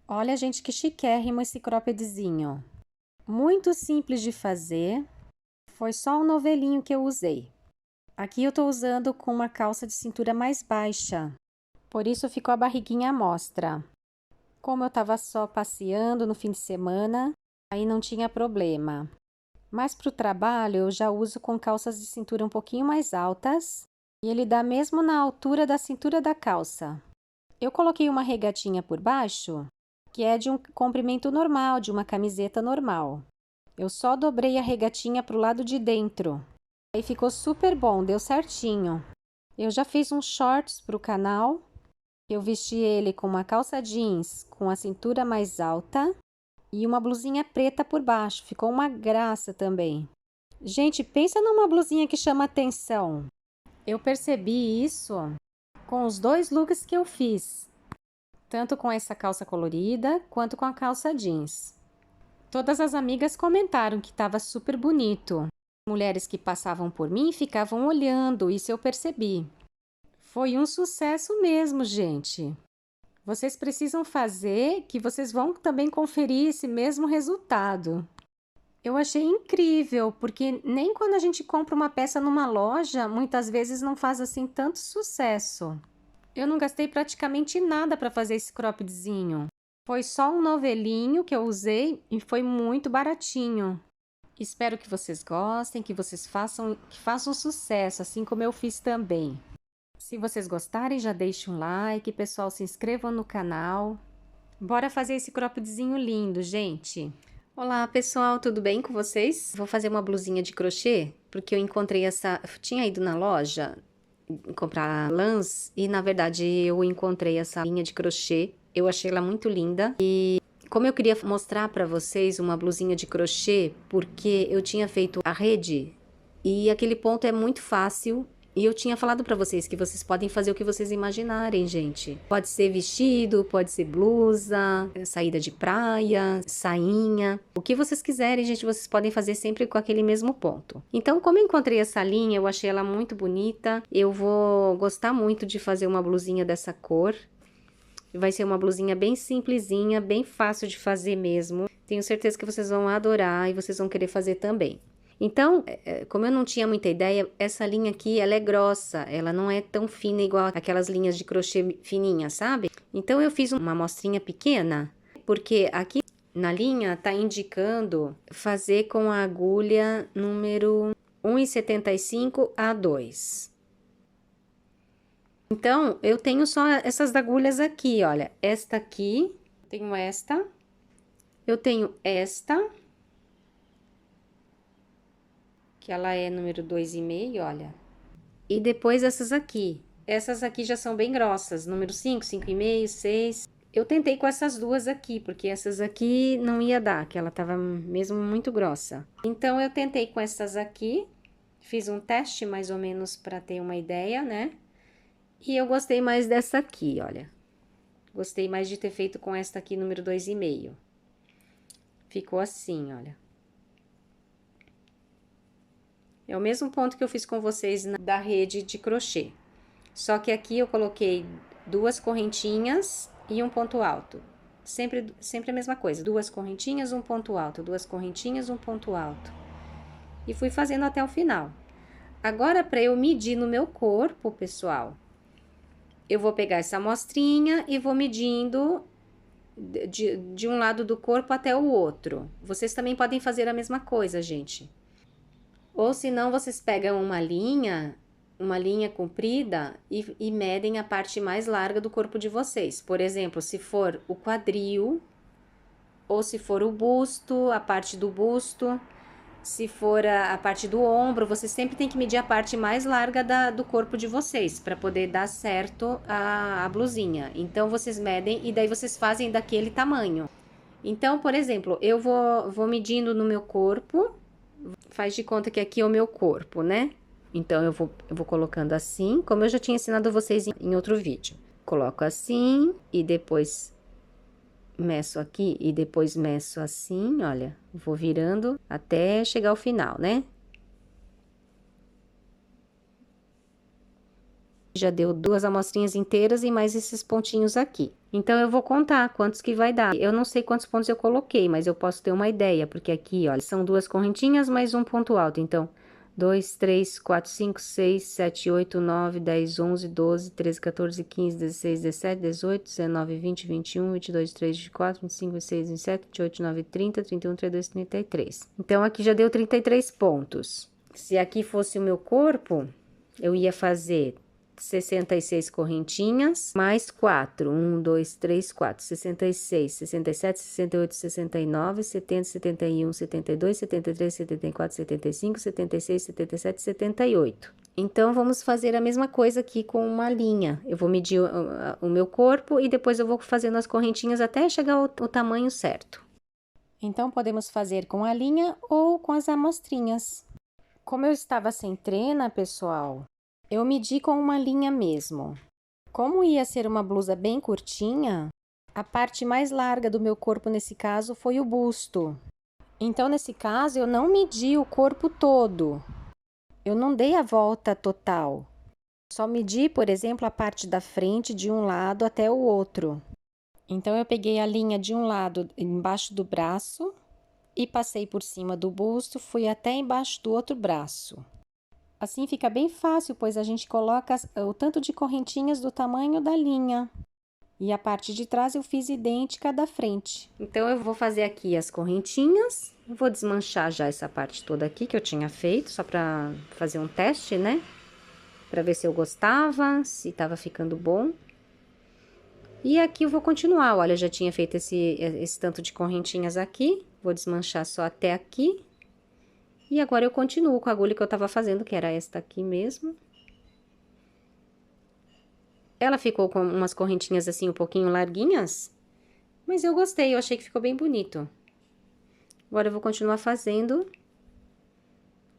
Olha, gente, que chiquérrimo esse croppedzinho. Muito simples de fazer. Foi só um novelinho que eu usei. Aqui eu tô usando com uma calça de cintura mais baixa. Por isso ficou a barriguinha à mostra. Como eu tava só passeando no fim de semana, aí não tinha problema. Mas para o trabalho eu já uso com calças de cintura um pouquinho mais altas. E ele dá mesmo na altura da cintura da calça. Eu coloquei uma regatinha por baixo, que é de um comprimento normal, de uma camiseta normal. Eu só dobrei a regatinha para o lado de dentro. Aí ficou super bom, deu certinho. Eu já fiz uns shorts para o canal. Eu vesti ele com uma calça jeans com a cintura mais alta e uma blusinha preta por baixo. Ficou uma graça também. Gente, pensa numa blusinha que chama atenção. Eu percebi isso com os dois looks que eu fiz, tanto com essa calça colorida quanto com a calça jeans. Todas as amigas comentaram que estava super bonito. Mulheres que passavam por mim ficavam olhando, isso eu percebi. Foi um sucesso mesmo, gente. Vocês precisam fazer, que vocês vão também conferir esse mesmo resultado. Eu achei incrível, porque nem quando a gente compra uma peça numa loja, muitas vezes não faz assim tanto sucesso. Eu não gastei praticamente nada para fazer esse croppedzinho. Foi só um novelinho que eu usei e foi muito baratinho. Espero que vocês gostem, que vocês façam sucesso, assim como eu fiz também. Se vocês gostarem, já deixem um like, pessoal, se inscrevam no canal. Bora fazer esse croppedzinho lindo, gente! Olá, pessoal, tudo bem com vocês? Vou fazer uma blusinha de crochê, porque eu encontrei essa... Eu tinha ido na loja comprar lãs e, na verdade, eu encontrei essa linha de crochê. Eu achei ela muito linda e como eu queria mostrar para vocês uma blusinha de crochê, porque eu tinha feito a rede e aquele ponto é muito fácil. E eu tinha falado para vocês que vocês podem fazer o que vocês imaginarem, gente. Pode ser vestido, pode ser blusa, saída de praia, sainha. O que vocês quiserem, gente, vocês podem fazer sempre com aquele mesmo ponto. Então, como eu encontrei essa linha, eu achei ela muito bonita. Eu vou gostar muito de fazer uma blusinha dessa cor. Vai ser uma blusinha bem simplesinha, bem fácil de fazer mesmo. Tenho certeza que vocês vão adorar e vocês vão querer fazer também. Então, como eu não tinha muita ideia, essa linha aqui, ela é grossa, ela não é tão fina igual aquelas linhas de crochê fininhas, sabe? Então, eu fiz uma amostrinha pequena, porque aqui na linha tá indicando fazer com a agulha número 1,75 a 2. Então, eu tenho só essas agulhas aqui, olha, esta aqui, tenho esta, eu tenho esta, que ela é número 2,5, olha. E depois essas aqui. Essas aqui já são bem grossas, número 5, 5,5, 6. Eu tentei com essas duas aqui, porque essas aqui não ia dar, que ela tava mesmo muito grossa. Então, eu tentei com essas aqui, fiz um teste mais ou menos para ter uma ideia, né? E eu gostei mais dessa aqui, olha. Gostei mais de ter feito com esta aqui, número 2,5. Ficou assim, olha. É o mesmo ponto que eu fiz com vocês da rede de crochê. Só que aqui eu coloquei duas correntinhas e um ponto alto. Sempre a mesma coisa. Duas correntinhas, um ponto alto. Duas correntinhas, um ponto alto. E fui fazendo até o final. Agora, para eu medir no meu corpo, pessoal, eu vou pegar essa amostrinha e vou medindo de um lado do corpo até o outro. Vocês também podem fazer a mesma coisa, gente. Ou se não, vocês pegam uma linha comprida e medem a parte mais larga do corpo de vocês. Por exemplo, se for o quadril, ou se for o busto, a parte do busto, se for a parte do ombro, vocês sempre tem que medir a parte mais larga do corpo de vocês, para poder dar certo a blusinha. Então, vocês medem e daí vocês fazem daquele tamanho. Então, por exemplo, eu vou medindo no meu corpo. Faz de conta que aqui é o meu corpo, né? Então, eu vou colocando assim, como eu já tinha ensinado vocês em outro vídeo. Coloco assim e depois meço aqui e depois meço assim, olha. Vou virando até chegar ao final, né? Já deu duas amostrinhas inteiras e mais esses pontinhos aqui. Então, eu vou contar quantos que vai dar. Eu não sei quantos pontos eu coloquei, mas eu posso ter uma ideia, porque aqui, olha, são 2 correntinhas mais um ponto alto. Então, 2, 3, 4, 5, 6, 7, 8, 9, 10, 11, 12, 13, 14, 15, 16, 17, 18, 19, 20, 21, 22, 23, 24, 25, 26, 27, 28, 29, 30, 31, 32, 33. Então, aqui já deu 33 pontos. Se aqui fosse o meu corpo, eu ia fazer 66 correntinhas, mais 4, 1, 2, 3, 4, 66, 67, 68, 69, 70, 71, 72, 73, 74, 75, 76, 77, 78. Então, vamos fazer a mesma coisa aqui com uma linha. Eu vou medir o meu corpo e depois eu vou fazendo as correntinhas até chegar ao tamanho certo. Então, podemos fazer com a linha ou com as amostrinhas. Como eu estava sem trena, pessoal, eu medi com uma linha mesmo. Como ia ser uma blusa bem curtinha, a parte mais larga do meu corpo nesse caso foi o busto. Então, nesse caso, eu não medi o corpo todo. Eu não dei a volta total. Só medi, por exemplo, a parte da frente de um lado até o outro. Então, eu peguei a linha de um lado embaixo do braço e passei por cima do busto, fui até embaixo do outro braço. Assim fica bem fácil, pois a gente coloca o tanto de correntinhas do tamanho da linha. E a parte de trás eu fiz idêntica à da frente. Então, eu vou fazer aqui as correntinhas. Vou desmanchar já essa parte toda aqui que eu tinha feito, só para fazer um teste, né? Para ver se eu gostava, se tava ficando bom. E aqui eu vou continuar, olha, eu já tinha feito esse tanto de correntinhas aqui. Vou desmanchar só até aqui. E agora eu continuo com a agulha que eu tava fazendo, que era esta aqui mesmo. Ela ficou com umas correntinhas assim um pouquinho larguinhas, mas eu gostei, eu achei que ficou bem bonito. Agora eu vou continuar fazendo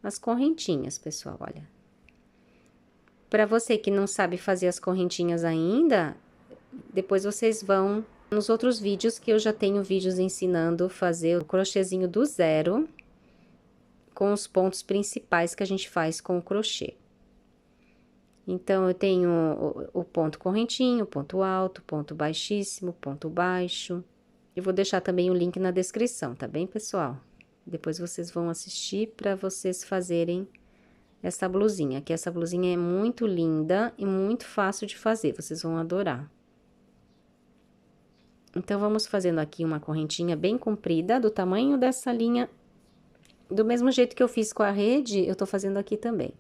as correntinhas, pessoal, olha. Para você que não sabe fazer as correntinhas ainda, depois vocês vão nos outros vídeos, que eu já tenho vídeos ensinando a fazer o crochêzinho do zero, com os pontos principais que a gente faz com o crochê. Então, eu tenho o ponto correntinho, ponto alto, ponto baixíssimo, ponto baixo. Eu vou deixar também o link na descrição, tá bem, pessoal? Depois vocês vão assistir para vocês fazerem essa blusinha, que essa blusinha é muito linda e muito fácil de fazer, vocês vão adorar. Então, vamos fazendo aqui uma correntinha bem comprida, do tamanho dessa linha. Do mesmo jeito que eu fiz com a rede, eu tô fazendo aqui também.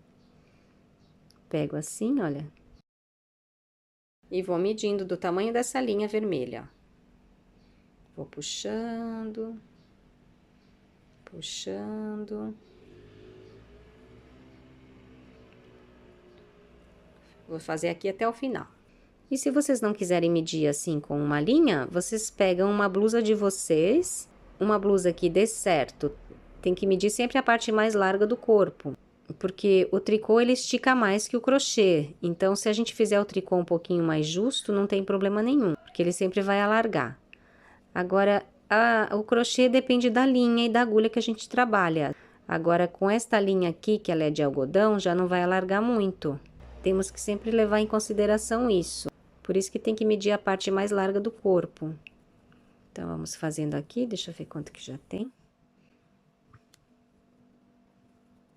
Pego assim, olha. E vou medindo do tamanho dessa linha vermelha. Vou puxando. Puxando. Vou fazer aqui até o final. E se vocês não quiserem medir assim com uma linha, vocês pegam uma blusa de vocês, uma blusa que dê certo. Tem que medir sempre a parte mais larga do corpo, porque o tricô ele estica mais que o crochê. Então, se a gente fizer o tricô um pouquinho mais justo, não tem problema nenhum, porque ele sempre vai alargar. Agora, o crochê depende da linha e da agulha que a gente trabalha. Agora, com esta linha aqui, que ela é de algodão, já não vai alargar muito. Temos que sempre levar em consideração isso. Por isso que tem que medir a parte mais larga do corpo. Então, vamos fazendo aqui, deixa eu ver quanto que já tem.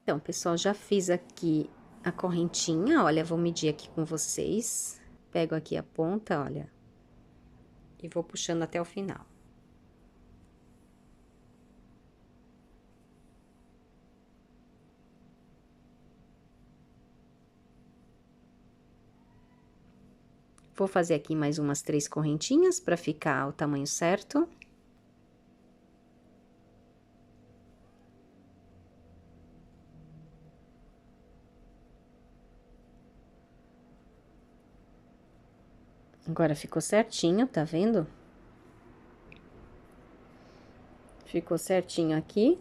Então, pessoal, já fiz aqui a correntinha, olha, vou medir aqui com vocês. Pego aqui a ponta, olha, e vou puxando até o final. Vou fazer aqui mais umas 3 correntinhas para ficar o tamanho certo. Agora ficou certinho, tá vendo? Ficou certinho aqui.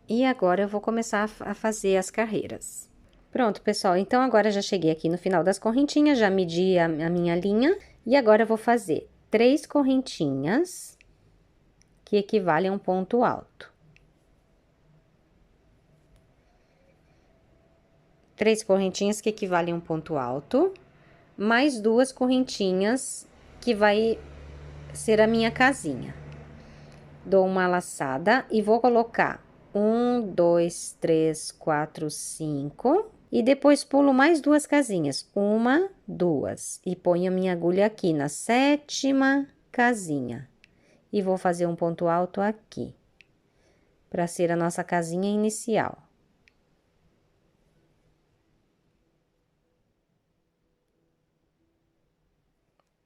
E agora eu vou começar a fazer as carreiras. Pronto, pessoal, então agora já cheguei aqui no final das correntinhas, já medi a minha linha. E agora eu vou fazer 3 correntinhas, que equivalem a um ponto alto. 3 correntinhas que equivalem a um ponto alto, mais 2 correntinhas que vai ser a minha casinha. Dou uma laçada e vou colocar 1, 2, 3, 4, 5 e depois pulo mais 2 casinhas, 1, 2 e ponho a minha agulha aqui na 7ª casinha e vou fazer um ponto alto aqui para ser a nossa casinha inicial.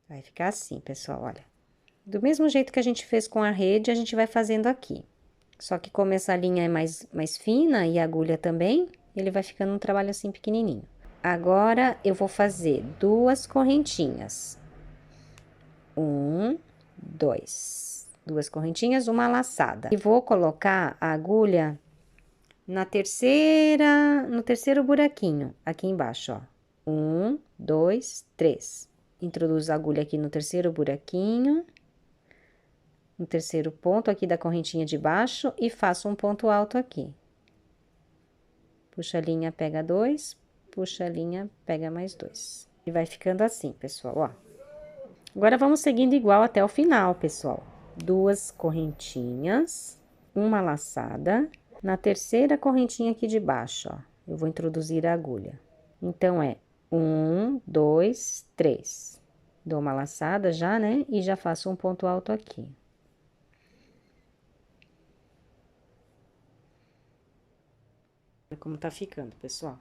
Vai ficar assim, pessoal, olha. Do mesmo jeito que a gente fez com a rede, a gente vai fazendo aqui. Só que como essa linha é mais fina e a agulha também, ele vai ficando um trabalho assim pequenininho. Agora, eu vou fazer 2 correntinhas. 1, 2. 2 correntinhas, uma laçada. E vou colocar a agulha no terceiro buraquinho, aqui embaixo, ó. 1, 2, 3. Introduzo a agulha aqui no terceiro buraquinho, no terceiro ponto aqui da correntinha de baixo e faço um ponto alto aqui. Puxa a linha, pega 2, puxa a linha, pega mais 2. E vai ficando assim, pessoal, ó. Agora, vamos seguindo igual até o final, pessoal. 2 correntinhas, uma laçada. Na terceira correntinha aqui de baixo, ó, eu vou introduzir a agulha. Então, é 1, 2, 3. Dou uma laçada já, né? E já faço um ponto alto aqui. Olha como tá ficando, pessoal.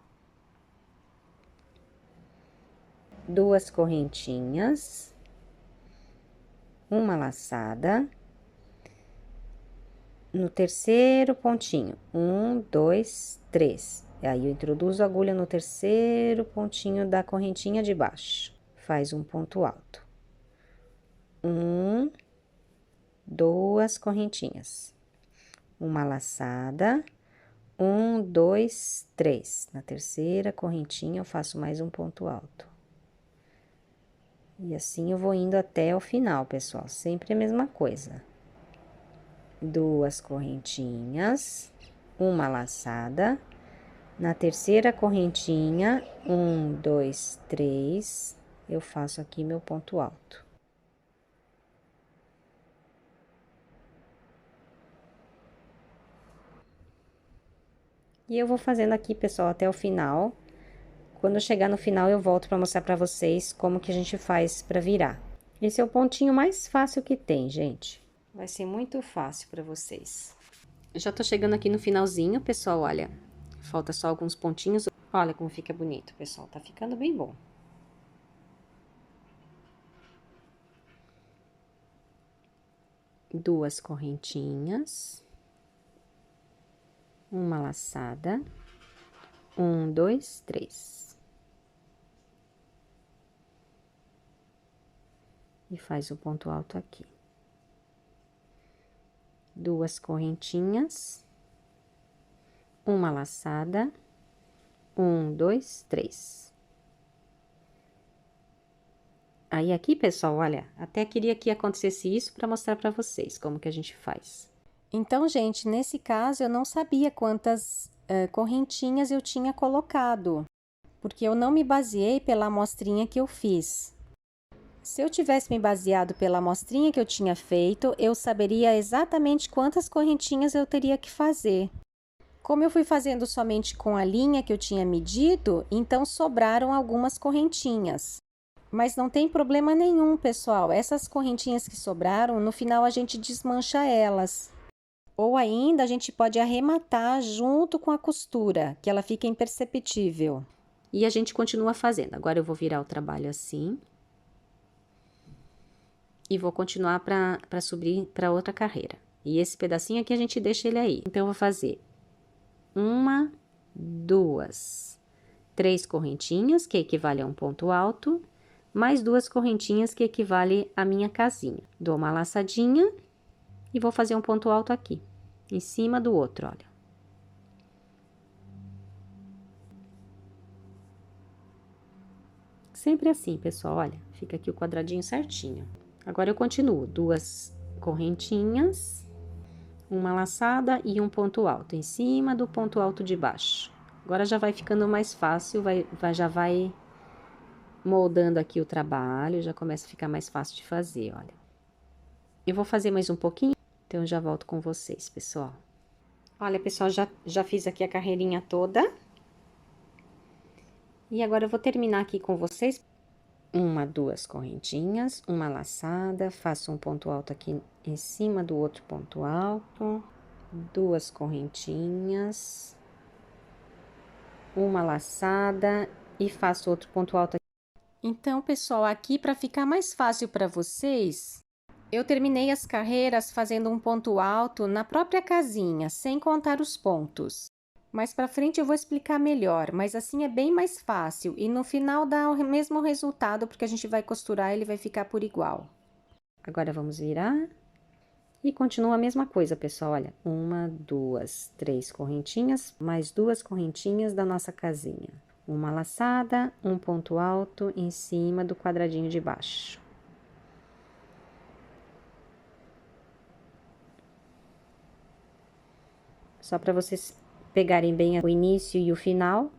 2 correntinhas, uma laçada. No terceiro pontinho, 1, 2, 3. Aí, eu introduzo a agulha no terceiro pontinho da correntinha de baixo. Faz um ponto alto. 1, 2 correntinhas. Uma laçada. 1, 2, 3. Na terceira correntinha, eu faço mais um ponto alto. E assim, eu vou indo até o final, pessoal. Sempre a mesma coisa. 2 correntinhas, uma laçada. Na terceira correntinha, 1, 2, 3, eu faço aqui meu ponto alto. E eu vou fazendo aqui, pessoal, até o final. Quando eu chegar no final, eu volto para mostrar para vocês como que a gente faz para virar. Esse é o pontinho mais fácil que tem, gente. Vai ser muito fácil para vocês. Eu já tô chegando aqui no finalzinho, pessoal, olha. Falta só alguns pontinhos. Olha como fica bonito, pessoal. Tá ficando bem bom. Duas correntinhas. Uma laçada. 1, 2, 3. E faz o ponto alto aqui. Duas correntinhas. Uma laçada. 1, 2, 3. Aí, aqui, pessoal, olha, até queria que acontecesse isso para mostrar para vocês como que a gente faz. Então, gente, nesse caso, eu não sabia quantas correntinhas eu tinha colocado, porque eu não me baseei pela amostrinha que eu fiz. Se eu tivesse me baseado pela amostrinha que eu tinha feito, eu saberia exatamente quantas correntinhas eu teria que fazer. Como eu fui fazendo somente com a linha que eu tinha medido, então sobraram algumas correntinhas. Mas não tem problema nenhum, pessoal. Essas correntinhas que sobraram, no final a gente desmancha elas. Ou ainda a gente pode arrematar junto com a costura, que ela fica imperceptível. E a gente continua fazendo. Agora eu vou virar o trabalho assim. E vou continuar para subir para outra carreira. E esse pedacinho aqui a gente deixa ele aí. Então, eu vou fazer 1, 2, 3 correntinhas, que equivale a um ponto alto, mais 2 correntinhas, que equivale à minha casinha. Dou uma laçadinha e vou fazer um ponto alto aqui, em cima do outro, olha. Sempre assim, pessoal, olha, fica aqui o quadradinho certinho. Agora, eu continuo, 2 correntinhas, uma laçada e um ponto alto, em cima do ponto alto de baixo. Agora, já vai ficando mais fácil, já vai moldando aqui o trabalho, já começa a ficar mais fácil de fazer, olha. Eu vou fazer mais um pouquinho, então eu já volto com vocês, pessoal. Olha, pessoal, já fiz aqui a carreirinha toda. E agora eu vou terminar aqui com vocês. Duas correntinhas, uma laçada, faço um ponto alto aqui em cima do outro ponto alto, duas correntinhas, uma laçada e faço outro ponto alto aqui. Então, pessoal, aqui para ficar mais fácil para vocês, eu terminei as carreiras fazendo um ponto alto na própria casinha, sem contar os pontos. Mais para frente eu vou explicar melhor, mas assim é bem mais fácil e no final dá o mesmo resultado, porque a gente vai costurar, ele vai ficar por igual. Agora vamos virar e continua a mesma coisa, pessoal, olha, 1, 2, 3 correntinhas, mais duas correntinhas da nossa casinha. Uma laçada, um ponto alto em cima do quadradinho de baixo. Só para vocês pegarem bem o início e o final.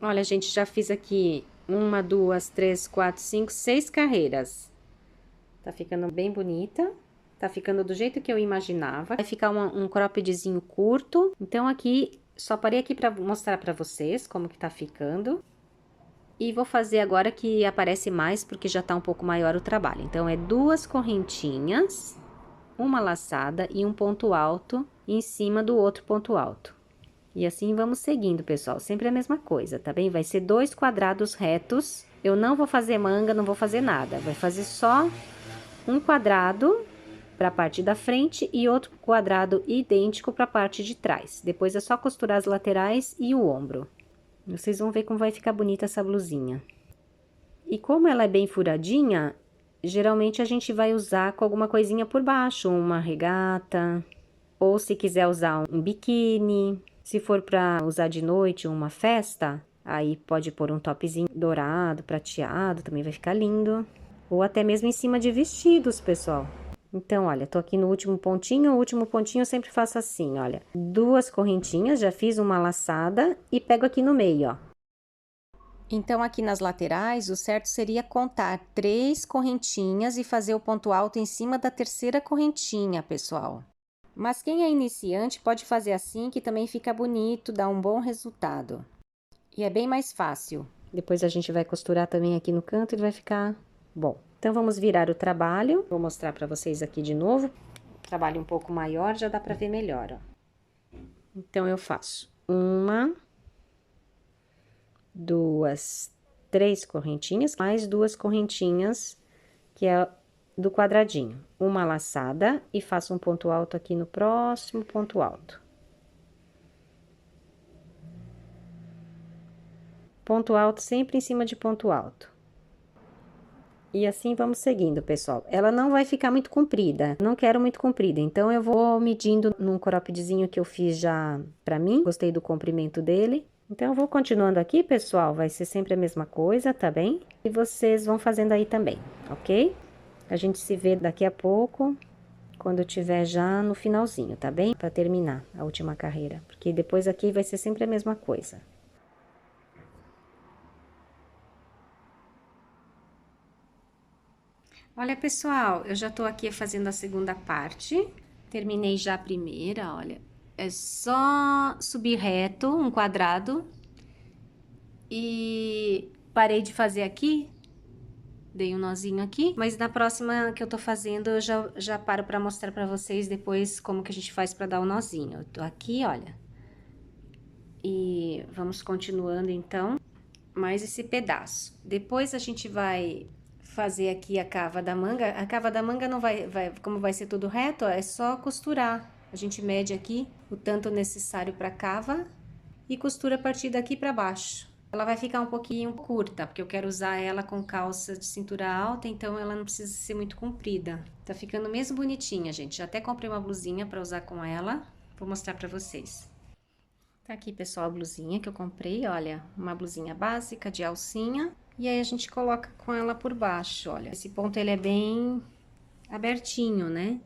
Olha, gente, já fiz aqui 1, 2, 3, 4, 5, 6 carreiras. Tá ficando bem bonita. Tá ficando do jeito que eu imaginava. Vai ficar um croppedzinho curto. Então, aqui, só parei aqui pra mostrar pra vocês como que tá ficando. E vou fazer agora que aparece mais, porque já tá um pouco maior o trabalho. Então, é duas correntinhas, uma laçada e um ponto alto em cima do outro ponto alto. E assim vamos seguindo, pessoal, sempre a mesma coisa, tá bem? Vai ser 2 quadrados retos, eu não vou fazer manga, não vou fazer nada, vai fazer só um quadrado para a parte da frente e outro quadrado idêntico para a parte de trás. Depois é só costurar as laterais e o ombro. Vocês vão ver como vai ficar bonita essa blusinha. E como ela é bem furadinha, geralmente a gente vai usar com alguma coisinha por baixo, uma regata, ou se quiser usar um biquíni. Se for para usar de noite, uma festa, aí pode pôr um topzinho dourado, prateado, também vai ficar lindo. Ou até mesmo em cima de vestidos, pessoal. Então, olha, tô aqui no último pontinho, o último pontinho eu sempre faço assim, olha. Duas correntinhas, já fiz uma laçada e pego aqui no meio, ó. Então, aqui nas laterais, o certo seria contar 3 correntinhas e fazer o ponto alto em cima da terceira correntinha, pessoal. Mas quem é iniciante pode fazer assim, que também fica bonito, dá um bom resultado. E é bem mais fácil. Depois a gente vai costurar também aqui no canto e vai ficar bom. Então, vamos virar o trabalho. Vou mostrar para vocês aqui de novo. Trabalho um pouco maior, já dá para ver melhor, ó. Então, eu faço 1, 2, 3 correntinhas, mais 2 correntinhas, que é do quadradinho. Uma laçada e faço um ponto alto aqui no próximo ponto alto. Ponto alto sempre em cima de ponto alto. E assim vamos seguindo, pessoal. Ela não vai ficar muito comprida, não quero muito comprida, então eu vou medindo num croppedzinho que eu fiz já pra mim, gostei do comprimento dele. Então, eu vou continuando aqui, pessoal, vai ser sempre a mesma coisa, tá bem? E vocês vão fazendo aí também, ok? A gente se vê daqui a pouco, quando eu tiver já no finalzinho, tá bem? Pra terminar a última carreira, porque depois aqui vai ser sempre a mesma coisa. Olha, pessoal, eu já tô aqui fazendo a segunda parte, terminei já a primeira, olha. É só subir reto, um quadrado, e parei de fazer aqui, dei um nozinho aqui, mas na próxima que eu tô fazendo, eu já paro pra mostrar pra vocês depois como que a gente faz pra dar o nozinho. Eu tô aqui, olha. E vamos continuando, então, mais esse pedaço. Depois a gente vai fazer aqui a cava da manga. A cava da manga não como vai ser tudo reto, ó, é só costurar. A gente mede aqui o tanto necessário para cava e costura a partir daqui para baixo. Ela vai ficar um pouquinho curta, porque eu quero usar ela com calça de cintura alta, então ela não precisa ser muito comprida. Tá ficando mesmo bonitinha, gente. Já até comprei uma blusinha para usar com ela. Vou mostrar para vocês. Tá aqui, pessoal, a blusinha que eu comprei, olha, uma blusinha básica de alcinha. E aí, a gente coloca com ela por baixo, olha. Esse ponto, ele é bem abertinho, né?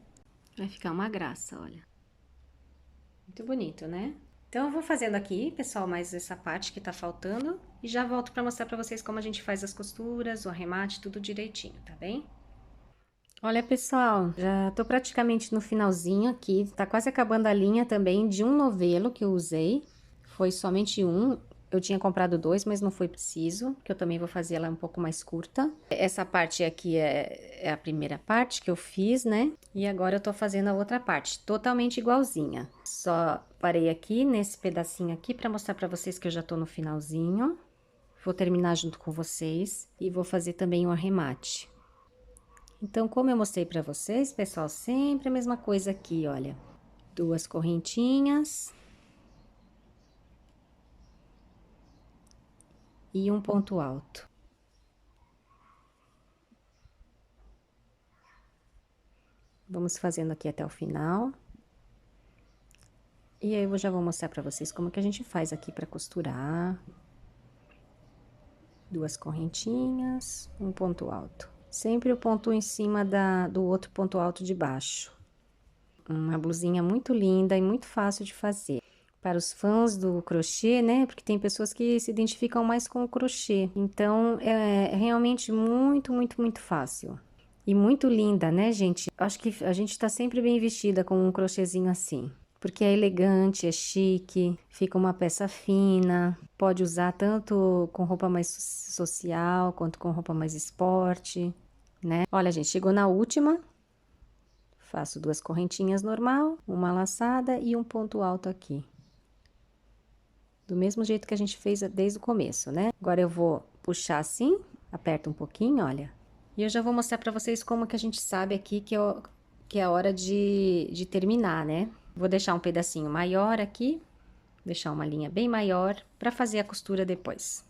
Vai ficar uma graça, olha. Muito bonito, né? Então, eu vou fazendo aqui, pessoal, mais essa parte que tá faltando. E já volto pra mostrar pra vocês como a gente faz as costuras, o arremate, tudo direitinho, tá bem? Olha, pessoal, já tô praticamente no finalzinho aqui. Tá quase acabando a linha também de um novelo que eu usei. Foi somente um. Eu tinha comprado dois, mas não foi preciso, que eu também vou fazer ela um pouco mais curta. Essa parte aqui é a primeira parte que eu fiz, né? E agora eu tô fazendo a outra parte, totalmente igualzinha. Só parei aqui nesse pedacinho aqui pra mostrar pra vocês que eu já tô no finalzinho. Vou terminar junto com vocês e vou fazer também o arremate. Então, como eu mostrei pra vocês, pessoal, sempre a mesma coisa aqui, olha. Duas correntinhas. E um ponto alto. Vamos fazendo aqui até o final. E aí eu já vou mostrar pra vocês como que a gente faz aqui pra costurar. Duas correntinhas, um ponto alto. Sempre o ponto em cima do outro ponto alto de baixo. Uma blusinha muito linda e muito fácil de fazer. Para os fãs do crochê, né? Porque tem pessoas que se identificam mais com o crochê. Então, é realmente muito, muito, muito fácil. E muito linda, né, gente? Acho que a gente tá sempre bem vestida com um crochêzinho assim. Porque é elegante, é chique, fica uma peça fina. Pode usar tanto com roupa mais social, quanto com roupa mais esporte, né? Olha, gente, chegou na última. Faço duas correntinhas normal, uma laçada e um ponto alto aqui. Do mesmo jeito que a gente fez desde o começo, né? Agora eu vou puxar assim, aperta um pouquinho, olha. E eu já vou mostrar pra vocês como que a gente sabe aqui que é a hora de terminar, né? Vou deixar um pedacinho maior aqui, deixar uma linha bem maior pra fazer a costura depois.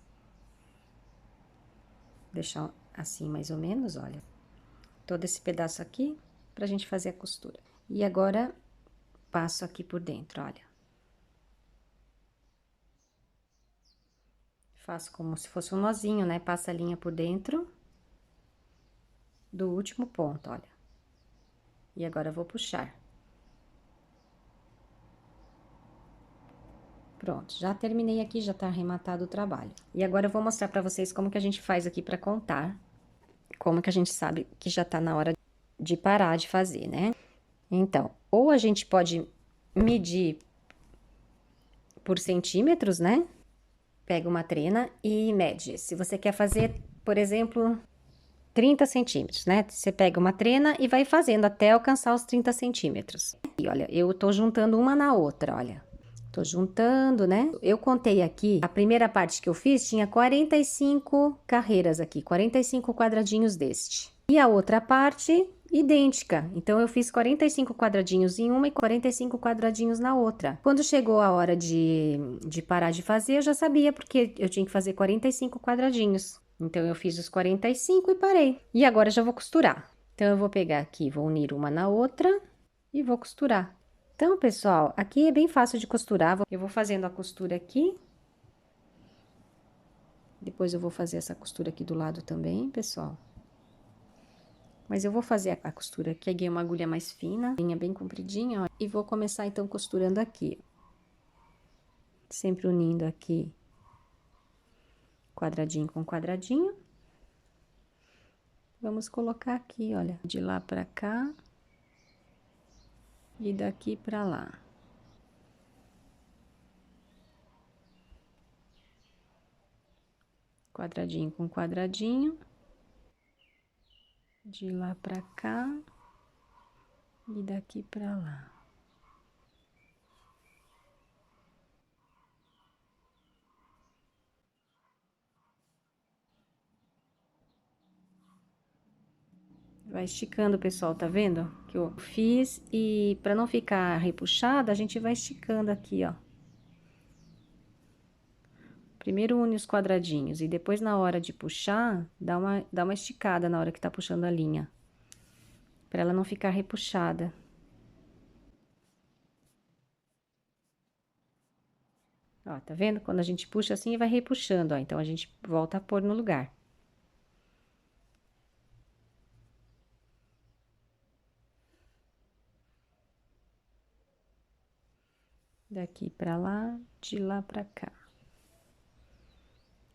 Deixar assim mais ou menos, olha. Todo esse pedaço aqui pra gente fazer a costura. E agora, passo aqui por dentro, olha. Faço como se fosse um nozinho, né? Passa a linha por dentro do último ponto, olha. E agora eu vou puxar. Pronto, já terminei aqui, já tá arrematado o trabalho. E agora eu vou mostrar pra vocês como que a gente faz aqui pra contar. Como que a gente sabe que já tá na hora de parar de fazer, né? Então, ou a gente pode medir por centímetros, né? Pega uma trena e mede. Se você quer fazer, por exemplo, 30 centímetros, né? Você pega uma trena e vai fazendo até alcançar os 30 centímetros. E olha, eu tô juntando uma na outra, olha. Tô juntando, né? Eu contei aqui, a primeira parte que eu fiz tinha 45 carreiras aqui, 45 quadradinhos deste. E a outra parte, idêntica. Então, eu fiz 45 quadradinhos em uma e 45 quadradinhos na outra. Quando chegou a hora de parar de fazer, eu já sabia porque eu tinha que fazer 45 quadradinhos. Então, eu fiz os 45 e parei. E agora já vou costurar. Então, eu vou pegar aqui, vou unir uma na outra e vou costurar. Então, pessoal, aqui é bem fácil de costurar. Eu vou fazendo a costura aqui. Depois eu vou fazer essa costura aqui do lado também, pessoal. Mas eu vou fazer a costura aqui, peguei uma agulha mais fina, linha bem compridinha, ó, e vou começar então costurando aqui. Sempre unindo aqui quadradinho com quadradinho. Vamos colocar aqui, olha, de lá pra cá e daqui pra lá. Quadradinho com quadradinho. De lá pra cá e daqui pra lá. Vai esticando, pessoal, tá vendo? Que eu fiz e pra não ficar repuxada, a gente vai esticando aqui, ó. Primeiro une os quadradinhos e depois na hora de puxar, dá uma esticada na hora que tá puxando a linha. Pra ela não ficar repuxada. Ó, tá vendo? Quando a gente puxa assim, vai repuxando, ó. Então, a gente volta a pôr no lugar. Daqui pra lá, de lá pra cá.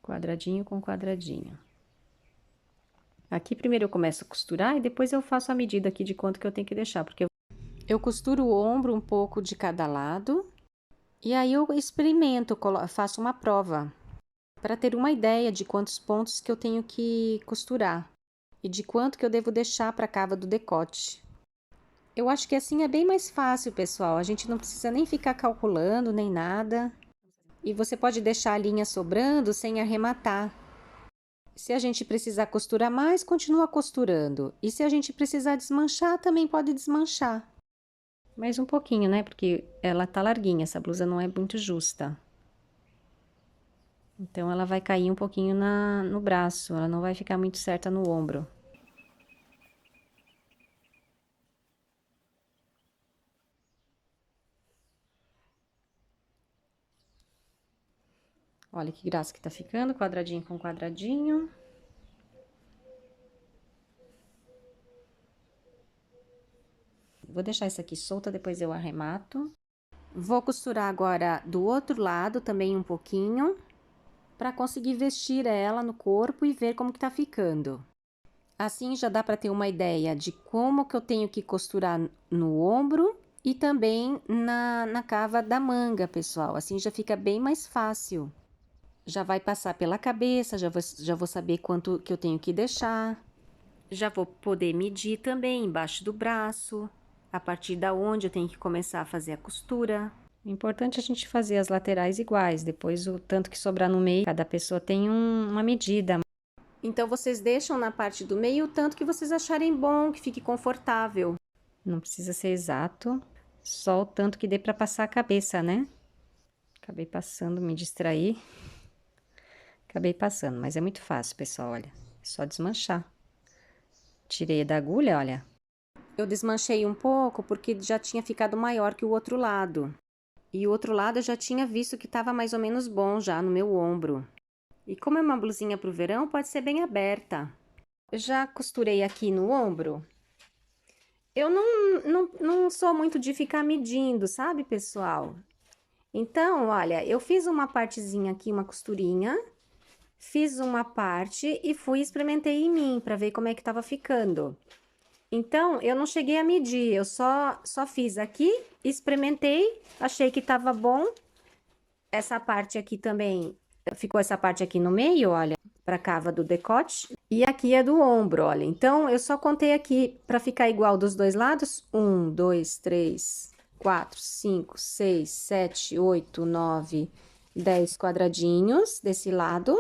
Quadradinho com quadradinho. Aqui primeiro eu começo a costurar e depois eu faço a medida aqui de quanto que eu tenho que deixar, porque eu costuro o ombro um pouco de cada lado e aí eu experimento, faço uma prova para ter uma ideia de quantos pontos que eu tenho que costurar e de quanto que eu devo deixar para a cava do decote. Eu acho que assim é bem mais fácil, pessoal. A gente não precisa nem ficar calculando nem nada. E você pode deixar a linha sobrando sem arrematar. Se a gente precisar costurar mais, continua costurando. E se a gente precisar desmanchar, também pode desmanchar. Mais um pouquinho, né? Porque ela tá larguinha, essa blusa não é muito justa. Então, ela vai cair um pouquinho no braço, ela não vai ficar muito certa no ombro. Olha que graça que tá ficando, quadradinho com quadradinho. Vou deixar isso aqui solta, depois eu arremato. Vou costurar agora do outro lado também um pouquinho, para conseguir vestir ela no corpo e ver como que tá ficando. Assim já dá para ter uma ideia de como que eu tenho que costurar no ombro e também na cava da manga, pessoal. Assim já fica bem mais fácil. Já vai passar pela cabeça, já vou saber quanto que eu tenho que deixar. Já vou poder medir também embaixo do braço, a partir da onde eu tenho que começar a fazer a costura. O importante é a gente fazer as laterais iguais, depois o tanto que sobrar no meio, cada pessoa tem uma medida. Então, vocês deixam na parte do meio o tanto que vocês acharem bom, que fique confortável. Não precisa ser exato, só o tanto que dê para passar a cabeça, né? Acabei passando, me distraí. Acabei passando, mas é muito fácil, pessoal, olha. É só desmanchar. Tirei da agulha, olha. Eu desmanchei um pouco porque já tinha ficado maior que o outro lado. E o outro lado eu já tinha visto que estava mais ou menos bom já no meu ombro. E como é uma blusinha para o verão, pode ser bem aberta. Eu já costurei aqui no ombro. Eu não sou muito de ficar medindo, sabe, pessoal? Então, olha, eu fiz uma partezinha aqui, uma costurinha. Fiz uma parte e fui experimentei em mim para ver como é que tava ficando. Então, eu não cheguei a medir, eu só fiz aqui, experimentei, achei que tava bom. Essa parte aqui também, ficou essa parte aqui no meio, olha, pra cava do decote. E aqui é do ombro, olha. Então, eu só contei aqui pra ficar igual dos dois lados. 1, 2, 3, 4, 5, 6, 7, 8, 9, 10 quadradinhos desse lado.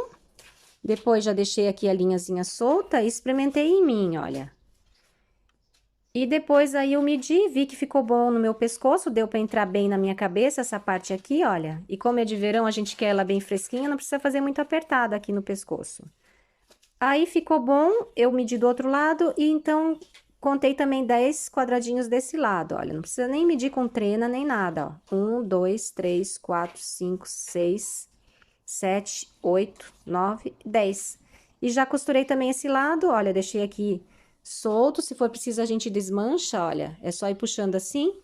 Depois, já deixei aqui a linhazinha solta e experimentei em mim, olha. E depois aí eu medi, vi que ficou bom no meu pescoço, deu para entrar bem na minha cabeça essa parte aqui, olha. E como é de verão, a gente quer ela bem fresquinha, não precisa fazer muito apertada aqui no pescoço. Aí ficou bom, eu medi do outro lado e então contei também 10 quadradinhos desse lado, olha. Não precisa nem medir com trena nem nada, ó. 1, 2, 3, 4, 5, 6, 7, 8, 9, 10. E já costurei também esse lado, olha, deixei aqui solto, se for preciso a gente desmancha, olha, é só ir puxando assim.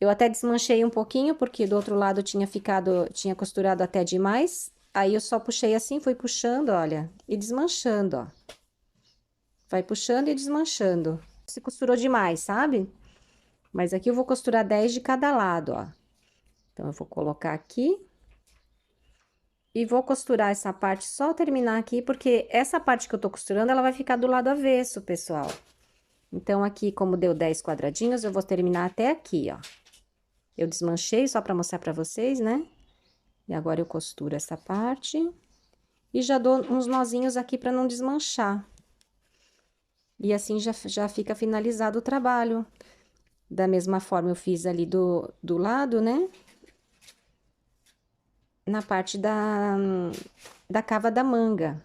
Eu até desmanchei um pouquinho, porque do outro lado tinha costurado até demais. Aí eu só puxei assim, fui puxando, olha, e desmanchando, ó. Vai puxando e desmanchando. Se costurou demais, sabe? Mas aqui eu vou costurar 10 de cada lado, ó. Então, eu vou colocar aqui. E vou costurar essa parte, só terminar aqui, porque essa parte que eu tô costurando, ela vai ficar do lado avesso, pessoal. Então, aqui, como deu 10 quadradinhos, eu vou terminar até aqui, ó. Eu desmanchei só pra mostrar pra vocês, né? E agora eu costuro essa parte. E já dou uns nozinhos aqui pra não desmanchar. E assim já fica finalizado o trabalho. Da mesma forma, eu fiz ali do lado, né? Na parte da cava da manga.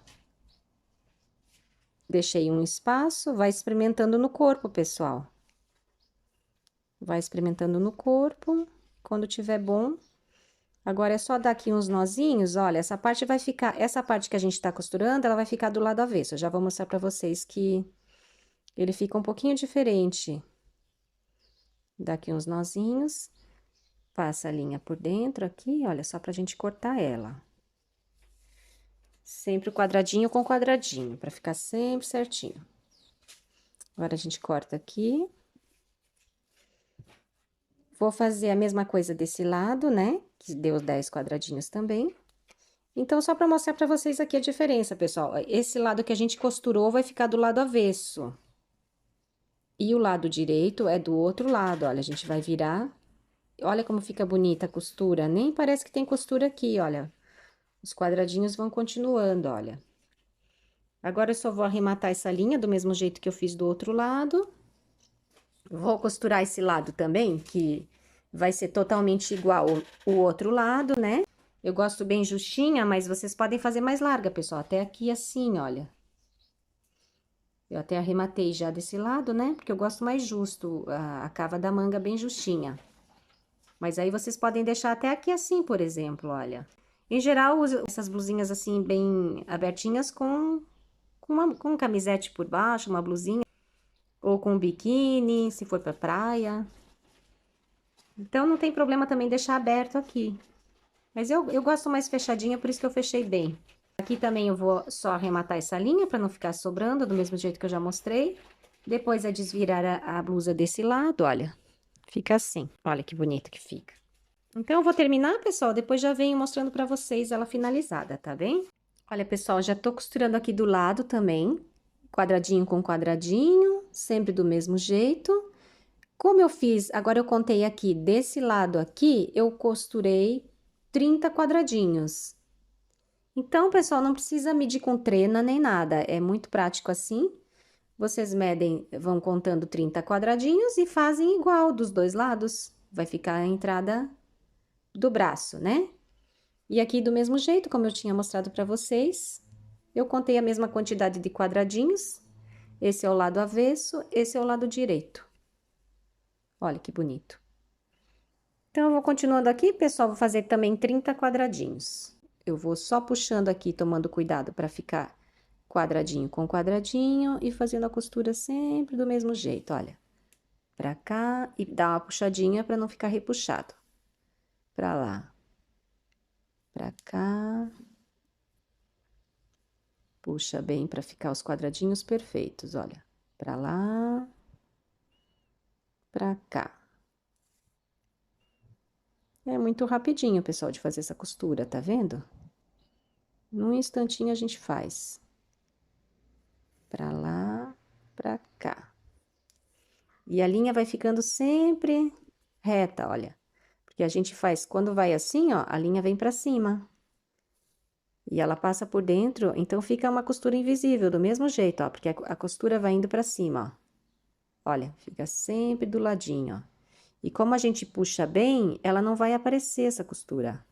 Deixei um espaço, vai experimentando no corpo, pessoal. Vai experimentando no corpo, quando tiver bom. Agora, é só dar aqui uns nozinhos, olha, essa parte vai ficar, essa parte que a gente tá costurando, ela vai ficar do lado avesso. Eu já vou mostrar pra vocês que ele fica um pouquinho diferente. Dá aqui uns nozinhos. Passa a linha por dentro aqui, olha, só pra gente cortar ela. Sempre quadradinho com quadradinho, pra ficar sempre certinho. Agora, a gente corta aqui. Vou fazer a mesma coisa desse lado, né? Que deu 10 quadradinhos também. Então, só pra mostrar pra vocês aqui a diferença, pessoal. Esse lado que a gente costurou vai ficar do lado avesso. E o lado direito é do outro lado, olha, a gente vai virar. Olha como fica bonita a costura, nem parece que tem costura aqui, olha. Os quadradinhos vão continuando, olha. Agora, eu só vou arrematar essa linha do mesmo jeito que eu fiz do outro lado. Vou costurar esse lado também, que vai ser totalmente igual o outro lado, né? Eu gosto bem justinha, mas vocês podem fazer mais larga, pessoal. Até aqui assim, olha. Eu até arrematei já desse lado, né? Porque eu gosto mais justo, a cava da manga bem justinha. Mas aí vocês podem deixar até aqui assim, por exemplo, olha. Em geral, uso essas blusinhas assim, bem abertinhas com um camisete por baixo, uma blusinha. Ou com um biquíni, se for pra praia. Então, não tem problema também deixar aberto aqui. Mas eu gosto mais fechadinha, por isso que eu fechei bem. Aqui também eu vou só arrematar essa linha para não ficar sobrando, do mesmo jeito que eu já mostrei. Depois é desvirar a blusa desse lado, olha. Fica assim, olha que bonito que fica. Então, eu vou terminar, pessoal, depois já venho mostrando para vocês ela finalizada, tá bem? Olha, pessoal, já tô costurando aqui do lado também. Quadradinho com quadradinho, sempre do mesmo jeito. Como eu fiz, agora eu contei aqui, desse lado aqui, eu costurei 30 quadradinhos. Então, pessoal, não precisa medir com trena nem nada, é muito prático assim. Vocês medem, vão contando 30 quadradinhos e fazem igual dos dois lados. Vai ficar a entrada do braço, né? E aqui do mesmo jeito, como eu tinha mostrado para vocês, eu contei a mesma quantidade de quadradinhos. Esse é o lado avesso, esse é o lado direito. Olha que bonito. Então, eu vou continuando aqui, pessoal, vou fazer também 30 quadradinhos. Eu vou só puxando aqui, tomando cuidado para ficar quadradinho com quadradinho e fazendo a costura sempre do mesmo jeito, olha. Pra cá e dá uma puxadinha para não ficar repuxado. Pra lá. Pra cá. Puxa bem para ficar os quadradinhos perfeitos, olha. Pra lá. Pra cá. É muito rapidinho, pessoal, de fazer essa costura, tá vendo? Num instantinho a gente faz. Pra lá, pra cá. E a linha vai ficando sempre reta, olha. Porque a gente faz, quando vai assim, ó, a linha vem pra cima. E ela passa por dentro, então fica uma costura invisível, do mesmo jeito, ó. Porque a costura vai indo pra cima, ó. Olha, fica sempre do ladinho, ó. E como a gente puxa bem, ela não vai aparecer essa costura.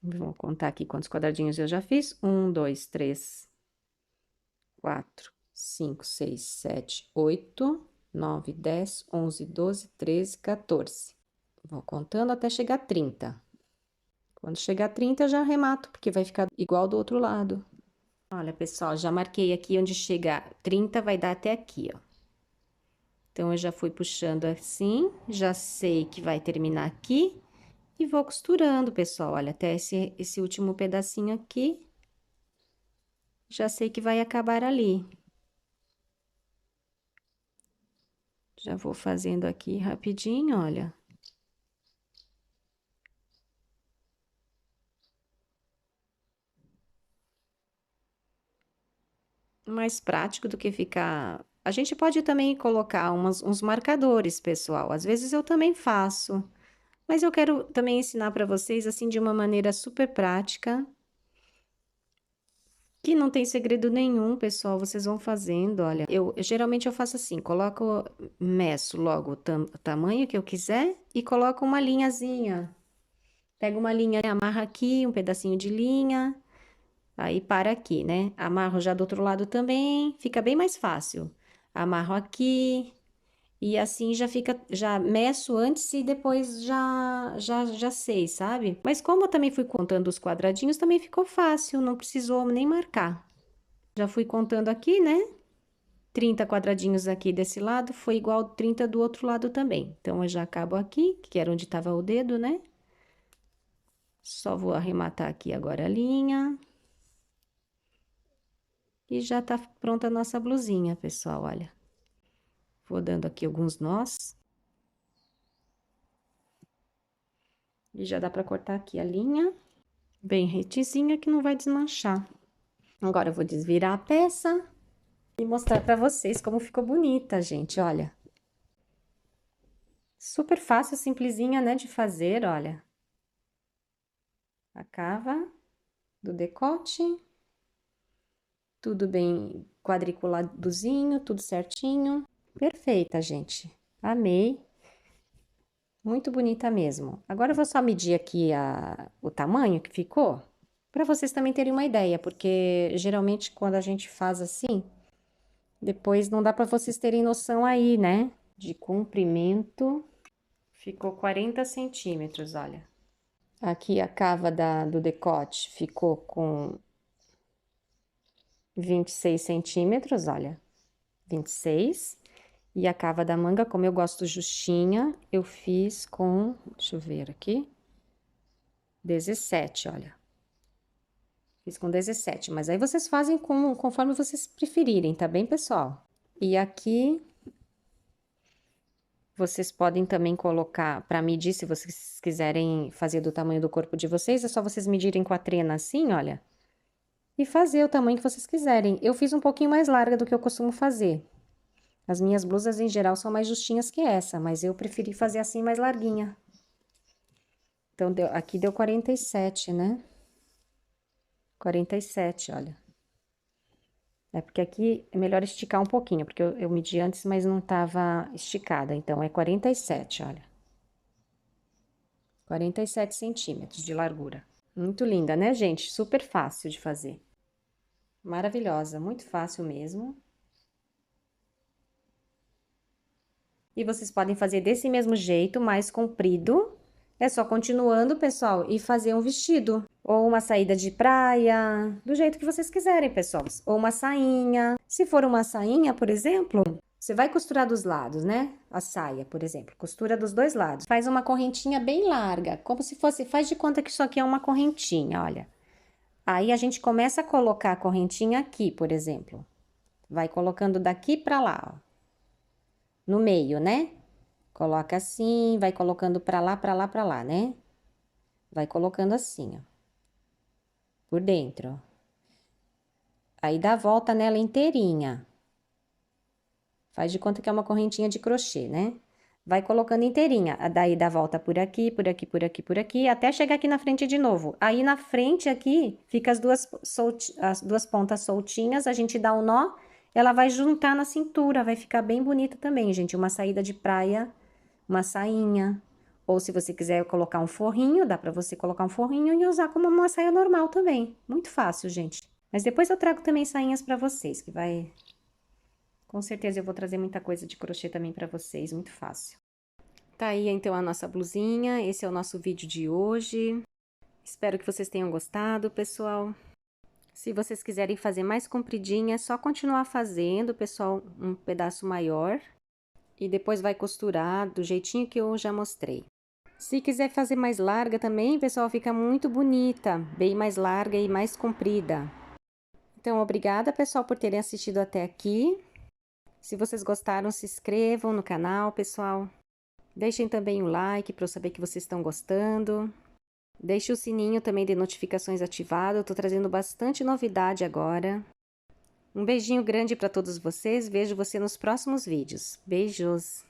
Vou contar aqui quantos quadradinhos eu já fiz. 1, 2, 3, 4, 5, 6, 7, 8, 9, 10, 11, 12, 13, 14. Vou contando até chegar a 30. Quando chegar a 30, eu já arremato, porque vai ficar igual do outro lado. Olha, pessoal, já marquei aqui onde chegar 30, vai dar até aqui, ó. Então, eu já fui puxando assim, já sei que vai terminar aqui. E vou costurando, pessoal, olha, até esse último pedacinho aqui. Já sei que vai acabar ali. Já vou fazendo aqui rapidinho, olha. Mais prático do que ficar... A gente pode também colocar uns marcadores, pessoal. Às vezes eu também faço. Mas eu quero também ensinar para vocês, assim, de uma maneira super prática. Que não tem segredo nenhum, pessoal. Vocês vão fazendo, olha. Geralmente eu faço assim, meço logo o tamanho que eu quiser e coloco uma linhazinha. Pego uma linha, amarra aqui, um pedacinho de linha, aí para aqui, né? Amarro já do outro lado também, fica bem mais fácil. Amarro aqui e assim já meço antes e depois já sei, sabe? Mas como eu também fui contando os quadradinhos, também ficou fácil, não precisou nem marcar. Já fui contando aqui, né? 30 quadradinhos aqui desse lado foi igual 30 do outro lado também. Então, eu já acabo aqui, que era onde tava o dedo, né? Só vou arrematar aqui agora a linha. E já tá pronta a nossa blusinha, pessoal, olha. Vou dando aqui alguns nós. E já dá pra cortar aqui a linha. Bem retinha que não vai desmanchar. Agora, eu vou desvirar a peça e mostrar pra vocês como ficou bonita, gente, olha. Super fácil, simplesinha, né, de fazer, olha. A cava do decote. Tudo bem quadriculadozinho, tudo certinho. Perfeita, gente. Amei. Muito bonita mesmo. Agora eu vou só medir aqui o tamanho que ficou, para vocês também terem uma ideia, porque geralmente quando a gente faz assim, depois não dá para vocês terem noção aí, né? De comprimento, ficou 40 centímetros, olha. Aqui a cava do decote ficou com 26 centímetros, olha. 26. E a cava da manga, como eu gosto justinha, eu fiz com, deixa eu ver aqui, 17, olha. Fiz com 17, mas aí vocês fazem conforme vocês preferirem, tá bem, pessoal? E aqui, vocês podem também colocar, para medir, se vocês quiserem fazer do tamanho do corpo de vocês, é só vocês medirem com a trena assim, olha. E fazer o tamanho que vocês quiserem. Eu fiz um pouquinho mais larga do que eu costumo fazer. As minhas blusas, em geral, são mais justinhas que essa, mas eu preferi fazer assim, mais larguinha. Então, aqui deu 47, né? 47, olha. É porque aqui é melhor esticar um pouquinho, porque eu medi antes, mas não tava esticada. Então, é 47, olha. 47 centímetros de largura. Muito linda, né, gente? Super fácil de fazer. Maravilhosa, muito fácil mesmo. E vocês podem fazer desse mesmo jeito, mais comprido. É só continuando, pessoal, e fazer um vestido. Ou uma saída de praia, do jeito que vocês quiserem, pessoal. Ou uma sainha. Se for uma sainha, por exemplo, você vai costurar dos lados, né? A saia, por exemplo. Costura dos dois lados. Faz uma correntinha bem larga, como se fosse... Faz de conta que isso aqui é uma correntinha, olha. Aí, a gente começa a colocar a correntinha aqui, por exemplo. Vai colocando daqui pra lá, ó. No meio, né? Coloca assim, vai colocando pra lá, pra lá, pra lá, né? Vai colocando assim, ó. Por dentro, ó. Aí, dá a volta nela inteirinha. Faz de conta que é uma correntinha de crochê, né? Vai colocando inteirinha. Daí, dá a volta por aqui, por aqui, por aqui, por aqui, até chegar aqui na frente de novo. Aí, na frente aqui, fica as duas pontas soltinhas, a gente dá um nó, ela vai juntar na cintura, vai ficar bem bonita também, gente. Uma saída de praia, uma sainha. Ou se você quiser colocar um forrinho, dá pra você colocar um forrinho e usar como uma saia normal também. Muito fácil, gente. Mas depois eu trago também sainhas pra vocês, que vai... Com certeza eu vou trazer muita coisa de crochê também pra vocês, muito fácil. Tá aí então a nossa blusinha, esse é o nosso vídeo de hoje. Espero que vocês tenham gostado, pessoal. Se vocês quiserem fazer mais compridinha, é só continuar fazendo, pessoal, um pedaço maior. E depois vai costurar do jeitinho que eu já mostrei. Se quiser fazer mais larga também, pessoal, fica muito bonita, bem mais larga e mais comprida. Então, obrigada, pessoal, por terem assistido até aqui. Se vocês gostaram, se inscrevam no canal, pessoal. Deixem também um like para eu saber que vocês estão gostando. Deixe o sininho também de notificações ativado, eu tô trazendo bastante novidade agora. Um beijinho grande para todos vocês, vejo você nos próximos vídeos. Beijos!